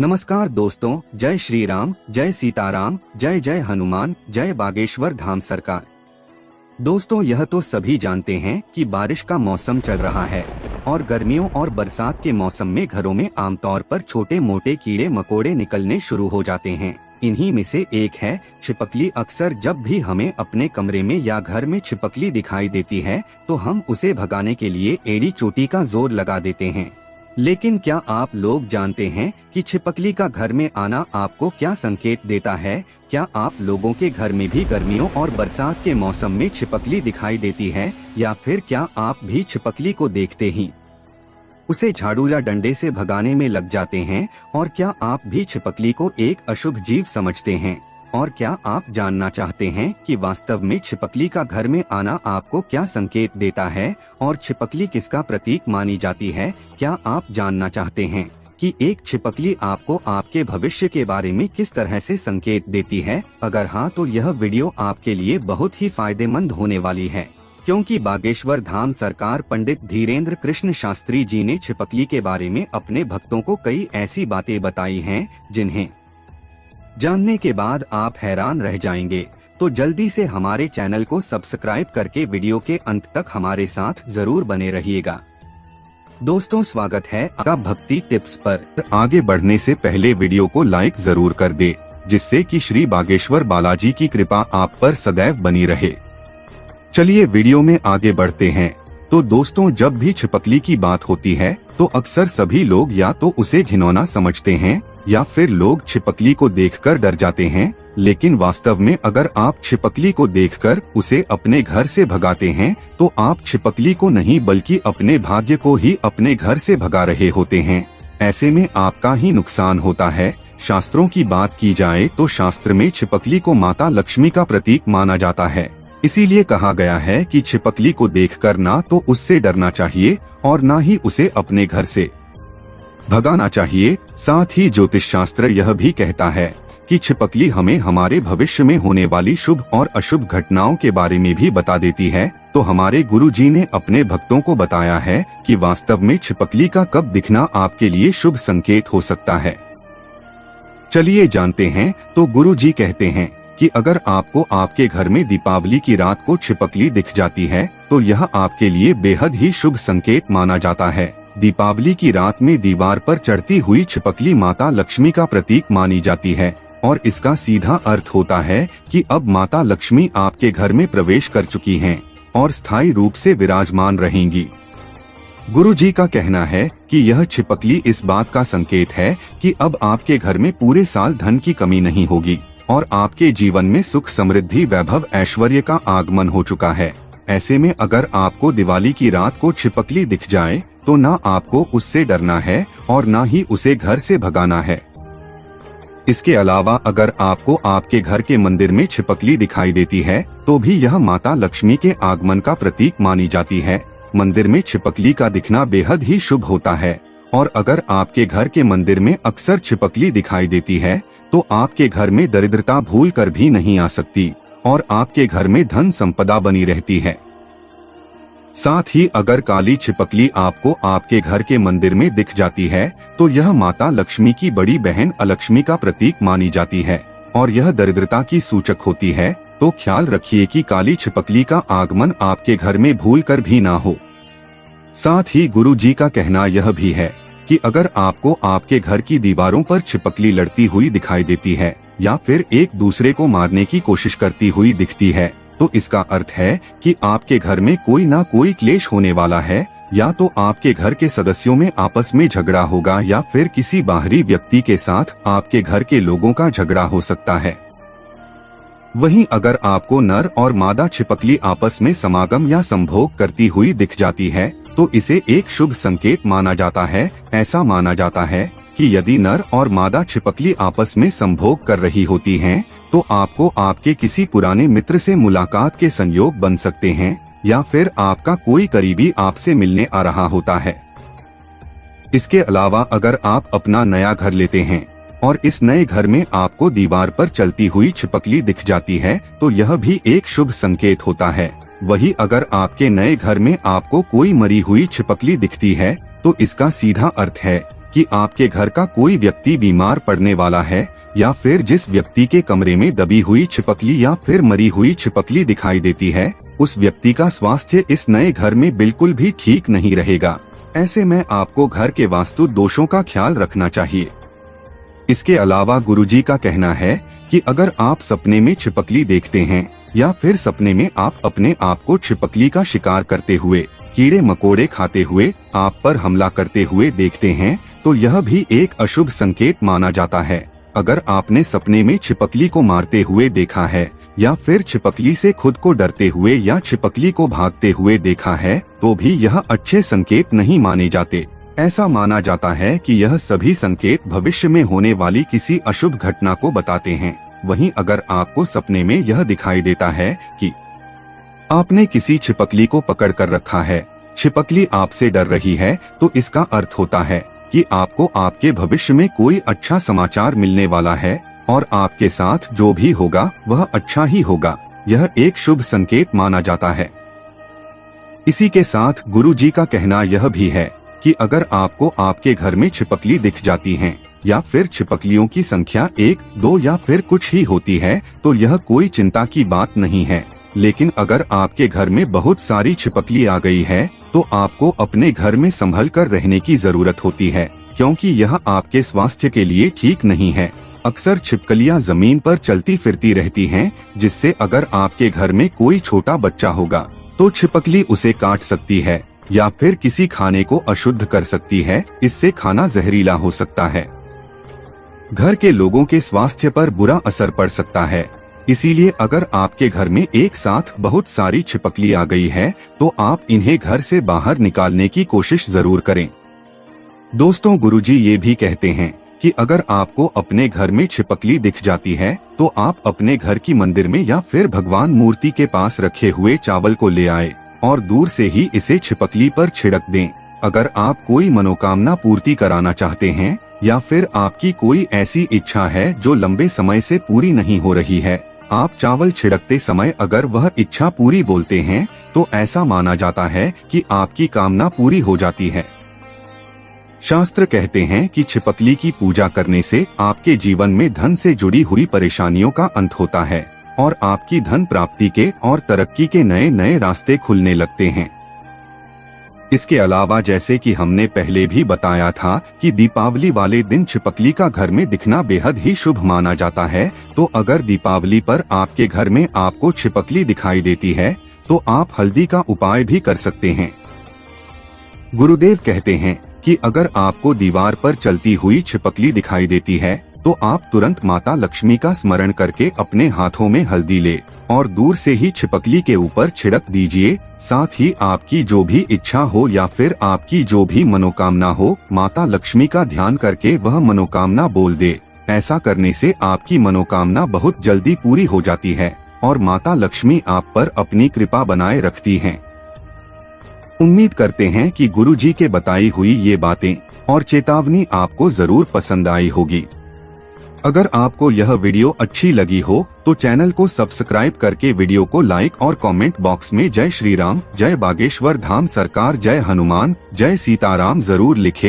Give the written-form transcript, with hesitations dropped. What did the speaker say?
नमस्कार दोस्तों, जय श्री राम, जय सीताराम, जय जय हनुमान, जय बागेश्वर धाम सरकार। दोस्तों, यह तो सभी जानते हैं कि बारिश का मौसम चल रहा है और गर्मियों और बरसात के मौसम में घरों में आमतौर पर छोटे मोटे कीड़े मकोड़े निकलने शुरू हो जाते हैं। इन्हीं में से एक है छिपकली। अक्सर जब भी हमें अपने कमरे में या घर में छिपकली दिखाई देती है तो हम उसे भगाने के लिए एड़ी चोटी का जोर लगा देते हैं। लेकिन क्या आप लोग जानते हैं कि छिपकली का घर में आना आपको क्या संकेत देता है? क्या आप लोगों के घर में भी गर्मियों और बरसात के मौसम में छिपकली दिखाई देती है, या फिर क्या आप भी छिपकली को देखते ही उसे झाड़ू या डंडे से भगाने में लग जाते हैं? और क्या आप भी छिपकली को एक अशुभ जीव समझते हैं? और क्या आप जानना चाहते हैं कि वास्तव में छिपकली का घर में आना आपको क्या संकेत देता है और छिपकली किसका प्रतीक मानी जाती है? क्या आप जानना चाहते हैं कि एक छिपकली आपको आपके भविष्य के बारे में किस तरह से संकेत देती है? अगर हाँ, तो यह वीडियो आपके लिए बहुत ही फायदेमंद होने वाली है, क्योंकि बागेश्वर धाम सरकार पंडित धीरेन्द्र कृष्ण शास्त्री जी ने छिपकली के बारे में अपने भक्तों को कई ऐसी बातें बताई हैं जिन्हें जानने के बाद आप हैरान रह जाएंगे। तो जल्दी से हमारे चैनल को सब्सक्राइब करके वीडियो के अंत तक हमारे साथ जरूर बने रहिएगा। दोस्तों, स्वागत है आपका भक्ति टिप्स पर। आगे बढ़ने से पहले वीडियो को लाइक जरूर कर दे, जिससे कि श्री बागेश्वर बालाजी की कृपा आप पर सदैव बनी रहे। चलिए वीडियो में आगे बढ़ते हैं। तो दोस्तों, जब भी छिपकली की बात होती है तो अक्सर सभी लोग या तो उसे घिनौना समझते हैं या फिर लोग छिपकली को देखकर डर जाते हैं। लेकिन वास्तव में अगर आप छिपकली को देखकर उसे अपने घर से भगाते हैं तो आप छिपकली को नहीं बल्कि अपने भाग्य को ही अपने घर से भगा रहे होते हैं। ऐसे में आपका ही नुकसान होता है। शास्त्रों की बात की जाए तो शास्त्र में छिपकली को माता लक्ष्मी का प्रतीक माना जाता है। इसीलिए कहा गया है कि छिपकली को देखकर ना तो उससे डरना चाहिए और ना ही उसे अपने घर से भगाना चाहिए। साथ ही ज्योतिष शास्त्र यह भी कहता है कि छिपकली हमें हमारे भविष्य में होने वाली शुभ और अशुभ घटनाओं के बारे में भी बता देती है। तो हमारे गुरु जी ने अपने भक्तों को बताया है कि वास्तव में छिपकली का कब दिखना आपके लिए शुभ संकेत हो सकता है। चलिए जानते हैं। तो गुरु जी कहते हैं कि अगर आपको आपके घर में दीपावली की रात को छिपकली दिख जाती है तो यह आपके लिए बेहद ही शुभ संकेत माना जाता है। दीपावली की रात में दीवार पर चढ़ती हुई छिपकली माता लक्ष्मी का प्रतीक मानी जाती है और इसका सीधा अर्थ होता है कि अब माता लक्ष्मी आपके घर में प्रवेश कर चुकी हैं और स्थायी रूप से विराजमान रहेंगी। गुरु जी का कहना है कि यह छिपकली इस बात का संकेत है कि अब आपके घर में पूरे साल धन की कमी नहीं होगी और आपके जीवन में सुख समृद्धि वैभव ऐश्वर्य का आगमन हो चुका है। ऐसे में अगर आपको दिवाली की रात को छिपकली दिख जाए तो ना आपको उससे डरना है और ना ही उसे घर से भगाना है। इसके अलावा अगर आपको आपके घर के मंदिर में छिपकली दिखाई देती है तो भी यह माता लक्ष्मी के आगमन का प्रतीक मानी जाती है। मंदिर में छिपकली का दिखना बेहद ही शुभ होता है और अगर आपके घर के मंदिर में अक्सर छिपकली दिखाई देती है तो आपके घर में दरिद्रता भूल कर भी नहीं आ सकती और आपके घर में धन संपदा बनी रहती है। साथ ही अगर काली छिपकली आपको आपके घर के मंदिर में दिख जाती है तो यह माता लक्ष्मी की बड़ी बहन अलक्ष्मी का प्रतीक मानी जाती है और यह दरिद्रता की सूचक होती है। तो ख्याल रखिए कि काली छिपकली का आगमन आपके घर में भूल कर भी ना हो। साथ ही गुरु जी का कहना यह भी है कि अगर आपको आपके घर की दीवारों पर छिपकली लड़ती हुई दिखाई देती है या फिर एक दूसरे को मारने की कोशिश करती हुई दिखती है तो इसका अर्थ है कि आपके घर में कोई ना कोई क्लेश होने वाला है। या तो आपके घर के सदस्यों में आपस में झगड़ा होगा या फिर किसी बाहरी व्यक्ति के साथ आपके घर के लोगों का झगड़ा हो सकता है। वहीं अगर आपको नर और मादा छिपकली आपस में समागम या संभोग करती हुई दिख जाती है तो इसे एक शुभ संकेत माना जाता है। ऐसा माना जाता है कि यदि नर और मादा छिपकली आपस में संभोग कर रही होती हैं, तो आपको आपके किसी पुराने मित्र से मुलाकात के संयोग बन सकते हैं या फिर आपका कोई करीबी आपसे मिलने आ रहा होता है। इसके अलावा अगर आप अपना नया घर लेते हैं और इस नए घर में आपको दीवार पर चलती हुई छिपकली दिख जाती है तो यह भी एक शुभ संकेत होता है। वही अगर आपके नए घर में आपको कोई मरी हुई छिपकली दिखती है तो इसका सीधा अर्थ है कि आपके घर का कोई व्यक्ति बीमार पड़ने वाला है, या फिर जिस व्यक्ति के कमरे में दबी हुई छिपकली या फिर मरी हुई छिपकली दिखाई देती है, उस व्यक्ति का स्वास्थ्य इस नए घर में बिल्कुल भी ठीक नहीं रहेगा। ऐसे में आपको घर के वास्तु दोषों का ख्याल रखना चाहिए। इसके अलावा गुरुजी का कहना है कि अगर आप सपने में छिपकली देखते हैं या फिर सपने में आप अपने आप को छिपकली का शिकार करते हुए, कीड़े मकोड़े खाते हुए, आप पर हमला करते हुए देखते हैं, तो यह भी एक अशुभ संकेत माना जाता है। अगर आपने सपने में छिपकली को मारते हुए देखा है या फिर छिपकली से खुद को डरते हुए या छिपकली को भागते हुए देखा है, तो भी यह अच्छे संकेत नहीं माने जाते। ऐसा माना जाता है कि यह सभी संकेत भविष्य में होने वाली किसी अशुभ घटना को बताते हैं। वहीं अगर आपको सपने में यह दिखाई देता है कि आपने किसी छिपकली को पकड़ कर रखा है, छिपकली आपसे डर रही है, तो इसका अर्थ होता है कि आपको आपके भविष्य में कोई अच्छा समाचार मिलने वाला है और आपके साथ जो भी होगा वह अच्छा ही होगा। यह एक शुभ संकेत माना जाता है। इसी के साथ गुरुजी का कहना यह भी है कि अगर आपको आपके घर में छिपकली दिख जाती हैं या फिर छिपकलियों की संख्या 1, 2 या फिर कुछ ही होती है, तो यह कोई चिंता की बात नहीं है। लेकिन अगर आपके घर में बहुत सारी छिपकली आ गई है, तो आपको अपने घर में संभल कर रहने की जरूरत होती है, क्योंकि यह आपके स्वास्थ्य के लिए ठीक नहीं है। अक्सर छिपकलियां जमीन पर चलती फिरती रहती हैं, जिससे अगर आपके घर में कोई छोटा बच्चा होगा तो छिपकली उसे काट सकती है या फिर किसी खाने को अशुद्ध कर सकती है। इससे खाना जहरीला हो सकता है। घर के लोगों के स्वास्थ्य पर बुरा असर पड़ सकता है। इसीलिए अगर आपके घर में एक साथ बहुत सारी छिपकली आ गई है, तो आप इन्हें घर से बाहर निकालने की कोशिश जरूर करें। दोस्तों, गुरुजी ये भी कहते हैं कि अगर आपको अपने घर में छिपकली दिख जाती है, तो आप अपने घर की मंदिर में या फिर भगवान मूर्ति के पास रखे हुए चावल को ले आए और दूर से ही इसे छिपकली पर छिड़क दें। अगर आप कोई मनोकामना पूर्ति कराना चाहते हैं या फिर आपकी कोई ऐसी इच्छा है जो लंबे समय से पूरी नहीं हो रही है, आप चावल छिड़कते समय अगर वह इच्छा पूरी बोलते हैं, तो ऐसा माना जाता है कि आपकी कामना पूरी हो जाती है। शास्त्र कहते हैं कि छिपकली की पूजा करने से आपके जीवन में धन से जुड़ी हुई परेशानियों का अंत होता है और आपकी धन प्राप्ति के और तरक्की के नए नए रास्ते खुलने लगते हैं। इसके अलावा जैसे कि हमने पहले भी बताया था कि दीपावली वाले दिन छिपकली का घर में दिखना बेहद ही शुभ माना जाता है, तो अगर दीपावली पर आपके घर में आपको छिपकली दिखाई देती है, तो आप हल्दी का उपाय भी कर सकते हैं। गुरुदेव कहते हैं कि अगर आपको दीवार पर चलती हुई छिपकली दिखाई देती है, तो आप तुरंत माता लक्ष्मी का स्मरण करके अपने हाथों में हल्दी ले और दूर से ही छिपकली के ऊपर छिड़क दीजिए। साथ ही आपकी जो भी इच्छा हो या फिर आपकी जो भी मनोकामना हो, माता लक्ष्मी का ध्यान करके वह मनोकामना बोल दे। ऐसा करने से आपकी मनोकामना बहुत जल्दी पूरी हो जाती है और माता लक्ष्मी आप पर अपनी कृपा बनाए रखती हैं। उम्मीद करते हैं कि गुरुजी के बताई हुई ये बातें और चेतावनी आपको जरूर पसंद आई होगी। अगर आपको यह वीडियो अच्छी लगी हो तो चैनल को सब्सक्राइब करके वीडियो को लाइक और कमेंट बॉक्स में जय श्री राम, जय बागेश्वर धाम सरकार, जय हनुमान, जय सीताराम जरूर लिखें।